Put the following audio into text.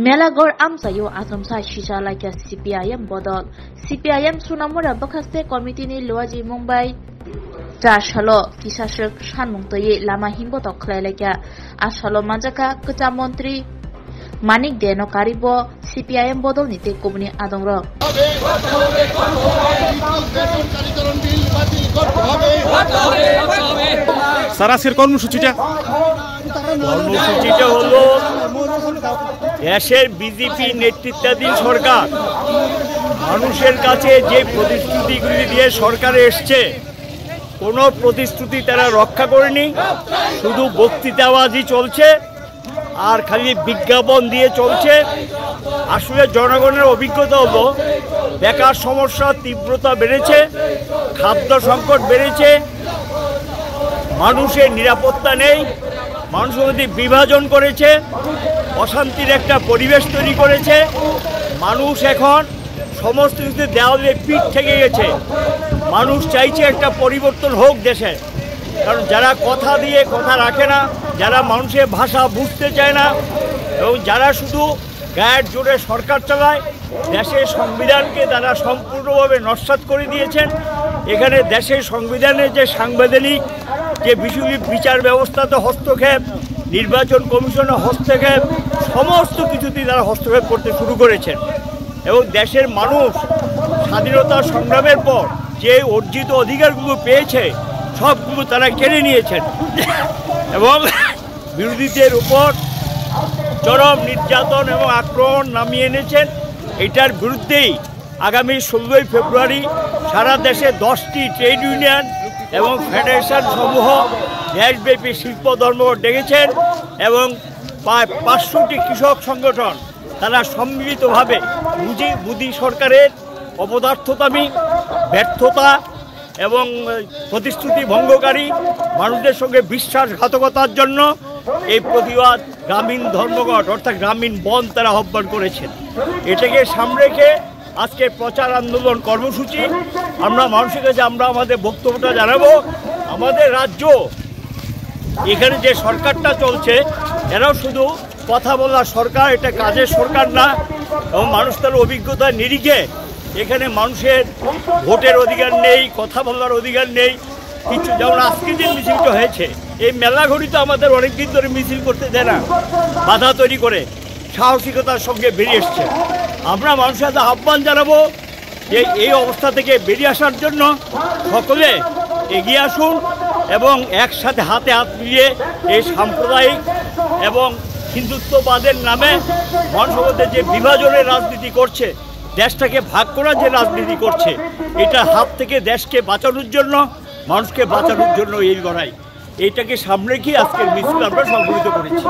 Melagor amsayo atomsa shisha like a CPIM bodol. CPIM sunamura bakaste committee ni luaji Mumbai. Jashalo kisashuk shanmungtoye lama himbotok klaleka ashalo manjaka kecha montri Manik Deno Karibo CPIM bodol nite komuni adongro. সারাসের কর্মসূচিটা হলো দেশের BJP নেতৃত্বাধীন সরকার মানুষের কাছে যে প্রতিশ্রুতিগুলি দিয়ে সরকারে এসছে কোনো প্রতিশ্রুতি তারা রক্ষা করেনি, শুধু বক্তৃতাবাজি চলছে আর খালি বিজ্ঞাপন দিয়ে চলছে। আসলে জনগণের অভিজ্ঞতা হলো বেকার সমস্যার তীব্রতা বেড়েছে, খাদ্য সংকট বেড়েছে, মানুষের নিরাপত্তা নেই, মানুষের মধ্যে বিভাজন করেছে, অশান্তির একটা পরিবেশ তৈরি করেছে। মানুষ এখন সমস্ত কিছু দেওয়ালে পিঠ থেকে গেছে। মানুষ চাইছে একটা পরিবর্তন হোক দেশে, কারণ যারা কথা দিয়ে কথা রাখে না, যারা মানুষের ভাষা বুঝতে চায় না এবং যারা শুধু গায়ের জোরে সরকার চালায়, দেশের সংবিধানকে তারা সম্পূর্ণভাবে নস্যাৎ করে দিয়েছেন। এখানে দেশের সংবিধানের যে সাংবিধানিক যে বিষয়, বিচার ব্যবস্থাতে হস্তক্ষেপ, নির্বাচন কমিশনে হস্তক্ষেপ, সমস্ত কিছুতেই তারা হস্তক্ষেপ করতে শুরু করেছেন এবং দেশের মানুষ স্বাধীনতা সংগ্রামের পর যে অর্জিত অধিকারগুলো পেয়েছে সবগুলো তারা কেড়ে নিয়েছেন এবং বিরোধীদের উপর চরম নির্যাতন এবং আক্রমণ নামিয়ে এনেছেন। এটার বিরুদ্ধেই আগামী 16ই ফেব্রুয়ারি সারা দেশে 10টি ট্রেড ইউনিয়ন এবং ফেডারেশন সমূহ দেশব্যাপী শিল্প ধর্মঘট ডেকেছেন এবং প্রায় 500টি কৃষক সংগঠন তারা সম্মিলিতভাবে মোদি সরকারের অপদার্থতামি, ব্যর্থতা এবং প্রতিশ্রুতি ভঙ্গকারী মানুষদের সঙ্গে বিশ্বাসঘাতকতার জন্য এই প্রতিবাদ গ্রামীণ ধর্মঘট অর্থাৎ গ্রামীণ বন্ধ তারা আহ্বান করেছেন। এটাকে সামনে রেখে আজকে প্রচার আন্দোলন কর্মসূচি আমরা মানুষের কাছে আমরা আমাদের বক্তব্যটা জানাবো। আমাদের রাজ্য এখানে যে সরকারটা চলছে এরাও শুধু কথা বলার সরকার, এটা কাজের সরকার না এবং মানুষ তার অভিজ্ঞতার নিরিখে এখানে মানুষের ভোটের অধিকার নেই, কথা বলার অধিকার নেই কিছু। যেমন আজকে যে মিছিলটা হয়েছে, এই মেলা ঘড়ি তো আমাদের অনেকদিন ধরে মিছিল করতে দেয় না, বাধা তৈরি করে সাহসিকতার সঙ্গে বেরিয়ে এসছে। আমরা মানুষের কাছে আহ্বান জানাবো যে এই অবস্থা থেকে বেরিয়ে আসার জন্য সকলে এগিয়ে আসুন এবং একসাথে হাতে হাত মিলিয়ে এই সাম্প্রদায়িক এবং হিন্দুত্ববাদের নামে মানুষের মধ্যে যে বিভাজনের রাজনীতি করছে, দেশটাকে ভাগ করার যে রাজনীতি করছে, এটা হাত থেকে দেশকে বাঁচানোর জন্য, মানুষকে বাঁচানোর জন্য এই লড়াই, এইটাকে সামনে রেখে আজকের মিছিল আমরা সংগঠিত করেছি।